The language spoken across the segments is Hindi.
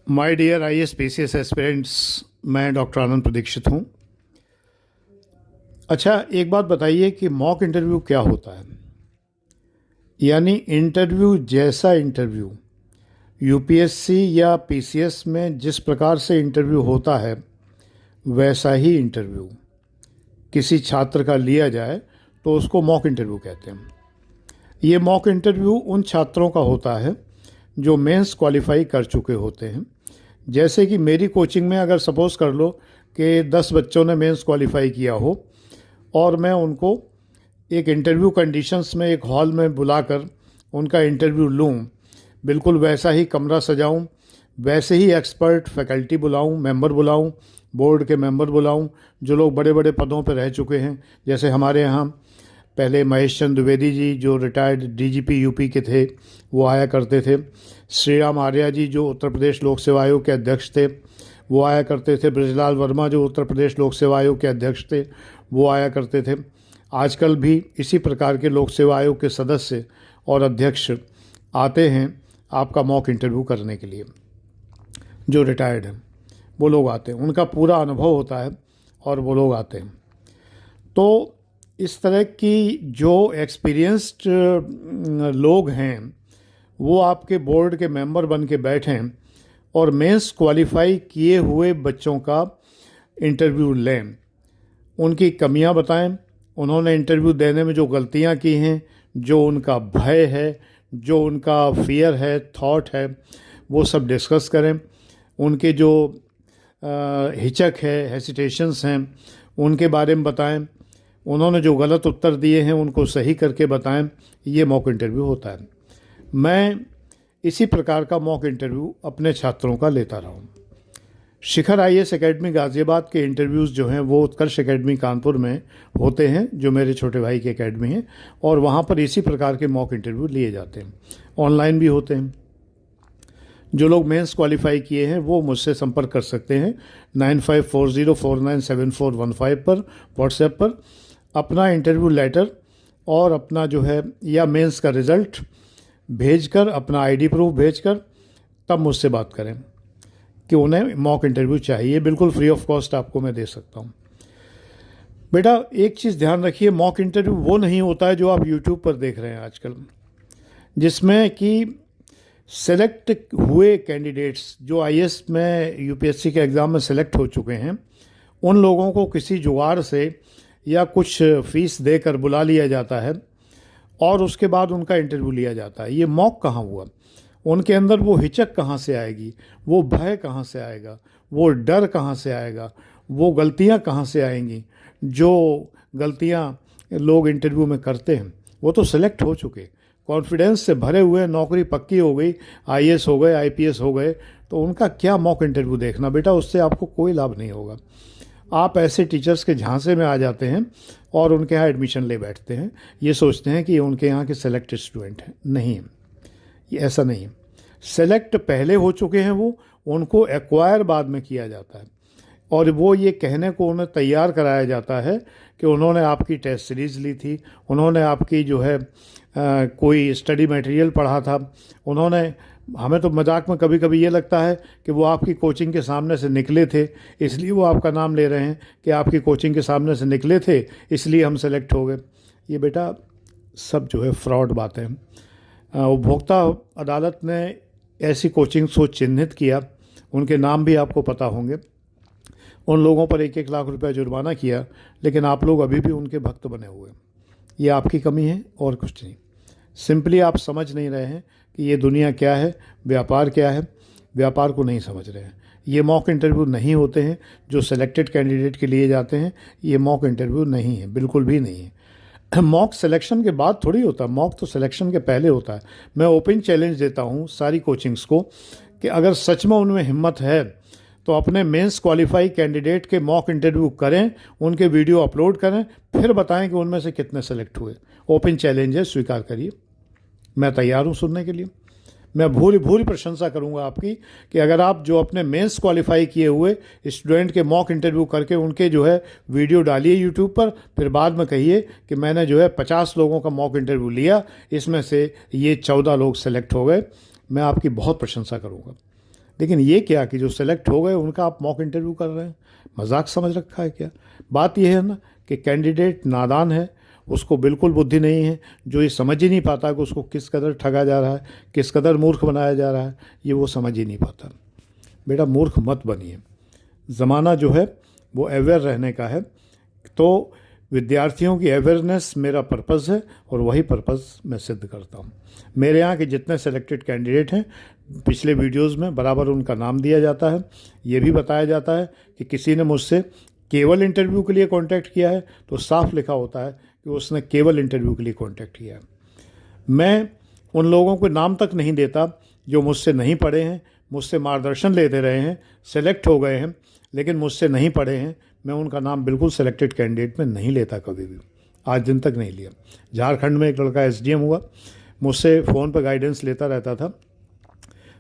My dear IAS PCS aspirants, मैं डॉक्टर आनंद प्रदीक्षित हूँ। अच्छा, एक बात बताइए कि मॉक इंटरव्यू क्या होता है? यानी इंटरव्यू जैसा इंटरव्यू यूपीएससी या पीसीएस में जिस प्रकार से इंटरव्यू होता है वैसा ही इंटरव्यू किसी छात्र का लिया जाए तो उसको मॉक इंटरव्यू कहते हैं। ये मॉक इंटरव्यू उन छात्रों का होता है जो मेंस क्वालिफाई कर चुके होते हैं। जैसे कि मेरी कोचिंग में अगर सपोज़ कर लो कि 10 बच्चों ने मेंस क्वालिफाई किया हो और मैं उनको एक इंटरव्यू कंडीशंस में एक हॉल में बुलाकर उनका इंटरव्यू लूँ, बिल्कुल वैसा ही कमरा सजाऊँ, वैसे ही एक्सपर्ट फैकल्टी बुलाऊँ, मेंबर बुलाऊँ, बोर्ड के मेंबर बुलाऊँ जो लोग बड़े बड़े पदों पर रह चुके हैं। जैसे हमारे यहाँ पहले महेश चंद्र द्विवेदी जी जो रिटायर्ड डीजीपी यूपी के थे वो आया करते थे। श्री राम आर्या जी जो उत्तर प्रदेश लोक सेवा आयोग के अध्यक्ष थे वो आया करते थे। ब्रजलाल वर्मा जो उत्तर प्रदेश लोक सेवा आयोग के अध्यक्ष थे वो आया करते थे। आजकल भी इसी प्रकार के लोक सेवा आयोग के सदस्य और अध्यक्ष आते हैं आपका मॉक इंटरव्यू करने के लिए। जो रिटायर्ड हैं वो लोग आते हैं, उनका पूरा अनुभव होता है और वो लोग आते हैं। तो इस तरह की जो एक्सपीरियंस्ड लोग हैं वो आपके बोर्ड के मेंबर बन के बैठें और मेंस क्वालिफाई किए हुए बच्चों का इंटरव्यू लें, उनकी कमियां बताएं, उन्होंने इंटरव्यू देने में जो गलतियां की हैं, जो उनका भय है, जो उनका फियर है, थॉट है, वो सब डिस्कस करें। उनके जो हिचक है, हेसिटेशंस हैं, उनके बारे में बताएं। उन्होंने जो गलत उत्तर दिए हैं उनको सही करके बताएं। ये मॉक इंटरव्यू होता है। मैं इसी प्रकार का मॉक इंटरव्यू अपने छात्रों का लेता रहा हूँ। शिखर आईएएस एकेडमी गाज़ियाबाद के इंटरव्यूज़ जो हैं वो उत्कर्ष एकेडमी कानपुर में होते हैं, जो मेरे छोटे भाई की एकेडमी है, और वहाँ पर इसी प्रकार के मॉक इंटरव्यू लिए जाते हैं। ऑनलाइन भी होते हैं। जो लोग मेंस क्वालिफाई किए हैं वो मुझसे संपर्क कर सकते हैं 9540497415 पर, व्हाट्सएप पर अपना इंटरव्यू लेटर और अपना जो है या मेंस का रिज़ल्ट भेजकर, अपना आईडी प्रूफ भेजकर तब मुझसे बात करें कि उन्हें मॉक इंटरव्यू चाहिए। बिल्कुल फ्री ऑफ कॉस्ट आपको मैं दे सकता हूँ। बेटा एक चीज़ ध्यान रखिए, मॉक इंटरव्यू वो नहीं होता है जो आप यूट्यूब पर देख रहे हैं आजकल, जिसमें कि सेलेक्ट हुए कैंडिडेट्स जो आईएएस में यूपीएससी के एग्ज़ाम में सेलेक्ट हो चुके हैं उन लोगों को किसी जुगाड़ से या कुछ फीस देकर बुला लिया जाता है और उसके बाद उनका इंटरव्यू लिया जाता है। ये मॉक कहाँ हुआ? उनके अंदर वो हिचक कहाँ से आएगी, वो भय कहाँ से आएगा, वो डर कहाँ से आएगा, वो गलतियाँ कहाँ से आएंगी? जो गलतियाँ लोग इंटरव्यू में करते हैं वो तो सेलेक्ट हो चुके, कॉन्फिडेंस से भरे हुए, नौकरी पक्की हो गई, आईएएस हो गए, आईपीएस हो गए, तो उनका क्या मॉक इंटरव्यू देखना? बेटा उससे आपको कोई लाभ नहीं होगा। आप ऐसे टीचर्स के झांसे में आ जाते हैं और उनके यहाँ एडमिशन ले बैठते हैं, ये सोचते हैं कि ये उनके यहाँ के सेलेक्टेड स्टूडेंट हैं। नहीं, ये ऐसा नहीं है। सेलेक्ट पहले हो चुके हैं वो, उनको एक्वायर बाद में किया जाता है और वो ये कहने को उन्हें तैयार कराया जाता है कि उन्होंने आपकी टेस्ट सीरीज़ ली थी, उन्होंने आपकी जो है कोई स्टडी मटेरियल पढ़ा था, उन्होंने, हमें तो मजाक में कभी कभी ये लगता है कि वो आपकी कोचिंग के सामने से निकले थे इसलिए वो आपका नाम ले रहे हैं कि आपकी कोचिंग के सामने से निकले थे इसलिए हम सेलेक्ट हो गए। ये बेटा सब जो है फ्रॉड बातें हैं। उपभोक्ता अदालत ने ऐसी कोचिंग्स को चिन्हित किया, उनके नाम भी आपको पता होंगे। उन लोगों पर 1-1 लाख रुपया जुर्माना किया, लेकिन आप लोग अभी भी उनके भक्त बने हुए। ये आपकी कमी है और कुछ नहीं। सिंपली आप समझ नहीं रहे हैं कि ये दुनिया क्या है, व्यापार क्या है। व्यापार को नहीं समझ रहे हैं। ये मॉक इंटरव्यू नहीं होते हैं जो सेलेक्टेड कैंडिडेट के लिए जाते हैं। ये मॉक इंटरव्यू नहीं है, बिल्कुल भी नहीं है। मॉक सिलेक्शन के बाद थोड़ी होता है, मॉक तो सिलेक्शन के पहले होता है। मैं ओपन चैलेंज देता हूँ सारी कोचिंग्स को कि अगर सच में उनमें हिम्मत है तो अपने मेंस क्वालिफाई कैंडिडेट के मॉक इंटरव्यू करें, उनके वीडियो अपलोड करें, फिर बताएं कि उनमें से कितने सेलेक्ट हुए। ओपन चैलेंज है, स्वीकार करिए। मैं तैयार हूँ सुनने के लिए। मैं भूरी प्रशंसा करूंगा आपकी कि अगर आप जो अपने मेंस क्वालिफाई किए हुए स्टूडेंट के मॉक इंटरव्यू करके उनके जो है वीडियो डालिए यूट्यूब पर, फिर बाद में कहिए कि मैंने जो है 50 लोगों का मॉक इंटरव्यू लिया, इसमें से ये 14 लोग सेलेक्ट हो गए। मैं आपकी बहुत प्रशंसा करूंगा। लेकिन ये क्या कि जो सेलेक्ट हो गए उनका आप मॉक इंटरव्यू कर रहे हैं, मजाक समझ रखा है क्या? बात यह है ना कि कैंडिडेट नादान है, उसको बिल्कुल बुद्धि नहीं है, जो ये समझ ही नहीं पाता कि उसको किस कदर ठगा जा रहा है, किस कदर मूर्ख बनाया जा रहा है, ये वो समझ ही नहीं पाता। बेटा मूर्ख मत बनिए, ज़माना जो है वो अवेयर रहने का है। तो विद्यार्थियों की अवेयरनेस मेरा पर्पज़ है और वही पर्पज़ मैं सिद्ध करता हूँ। मेरे यहाँ के जितने सेलेक्टेड कैंडिडेट हैं, पिछले वीडियोस में बराबर उनका नाम दिया जाता है। ये भी बताया जाता है कि किसी ने मुझसे केवल इंटरव्यू के लिए कांटेक्ट किया है तो साफ लिखा होता है कि उसने केवल इंटरव्यू के लिए कांटेक्ट किया है। मैं उन लोगों को नाम तक नहीं देता जो मुझसे नहीं पढ़े हैं, मुझसे मार्गदर्शन लेते रहे हैं, सेलेक्ट हो गए हैं, लेकिन मुझसे नहीं पढ़े हैं। मैं उनका नाम बिल्कुल सेलेक्टेड कैंडिडेट में नहीं लेता, कभी भी, आज दिन तक नहीं लिया। झारखंड में एक लड़का एसडीएम हुआ, मुझसे फ़ोन पर गाइडेंस लेता रहता था,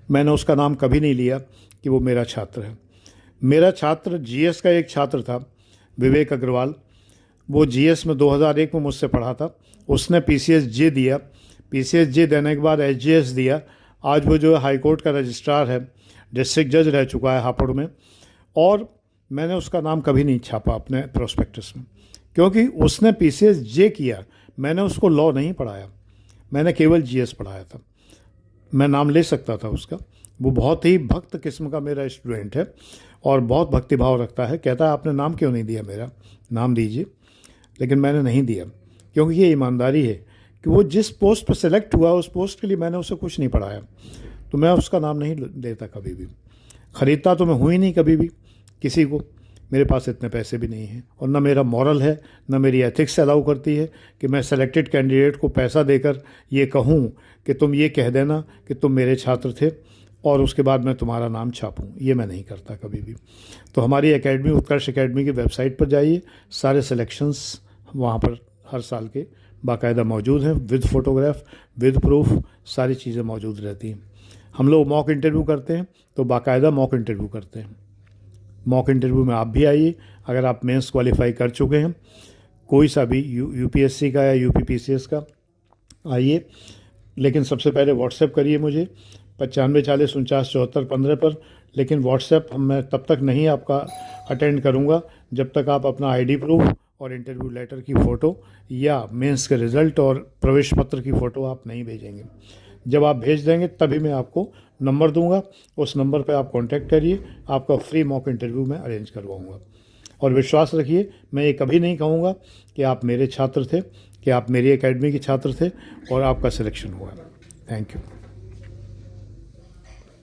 मैंने उसका नाम कभी नहीं लिया कि वो मेरा छात्र है। मेरा छात्र जीएस का एक छात्र था, विवेक अग्रवाल। वो जीएस में 2001 में मुझसे पढ़ा था। उसने पीसीएस-जे दिया, पीसीएस-जे देने के बाद एचजीएस दिया। आज वो जो है हाई कोर्ट का रजिस्ट्रार है, डिस्ट्रिक्ट जज रह चुका है हापुड़ में। और मैंने उसका नाम कभी नहीं छापा अपने प्रोस्पेक्टस में, क्योंकि उसने पीसीएस-जे किया, मैंने उसको लॉ नहीं पढ़ाया, मैंने केवल जीएस पढ़ाया था। मैं नाम ले सकता था उसका। वो बहुत ही भक्त किस्म का मेरा स्टूडेंट है और बहुत भक्तिभाव रखता है। कहता है आपने नाम क्यों नहीं दिया, मेरा नाम दीजिए, लेकिन मैंने नहीं दिया, क्योंकि ये ईमानदारी है कि वो जिस पोस्ट पर सेलेक्ट हुआ उस पोस्ट के लिए मैंने उसे कुछ नहीं पढ़ाया, तो मैं उसका नाम नहीं देता कभी भी। ख़रीदता तो मैं हुई नहीं कभी भी किसी को, मेरे पास इतने पैसे भी नहीं हैं, और ना मेरा मॉरल है, ना मेरी एथिक्स अलाउ करती है कि मैं सेलेक्टेड कैंडिडेट को पैसा देकर ये कहूँ कि तुम ये कह देना कि तुम मेरे छात्र थे और उसके बाद मैं तुम्हारा नाम छापूँ। ये मैं नहीं करता कभी भी। तो हमारी एकेडमी, उत्कर्ष एकेडमी की वेबसाइट पर जाइए, सारे सिलेक्शंस वहाँ पर हर साल के बाकायदा मौजूद हैं, विद फ़ोटोग्राफ, विद प्रूफ, सारी चीज़ें मौजूद रहती हैं। हम लोग मॉक इंटरव्यू करते हैं तो बाकायदा मॉक इंटरव्यू करते हैं। मॉक इंटरव्यू में आप भी आइए, अगर आप मेंस क्वालिफाई कर चुके हैं, कोई सा भी यूपीएससी का या यूपीपीसीएस का, आइए। लेकिन सबसे पहले व्हाट्सएप करिए मुझे 95 40 49 74 15 पर। लेकिन व्हाट्सएप मैं तब तक नहीं आपका अटेंड करूंगा जब तक आप अपना आईडी प्रूफ और इंटरव्यू लेटर की फ़ोटो या मेंस के रिज़ल्ट और प्रवेश पत्र की फ़ोटो आप नहीं भेजेंगे। जब आप भेज देंगे तभी मैं आपको नंबर दूंगा, उस नंबर पर आप कांटेक्ट करिए, आपका फ्री मॉक इंटरव्यू मैं अरेंज करवाऊंगा। और विश्वास रखिए, मैं ये कभी नहीं कहूँगा कि आप मेरे छात्र थे, कि आप मेरी एकेडमी के छात्र थे और आपका सिलेक्शन हुआ। Thank you.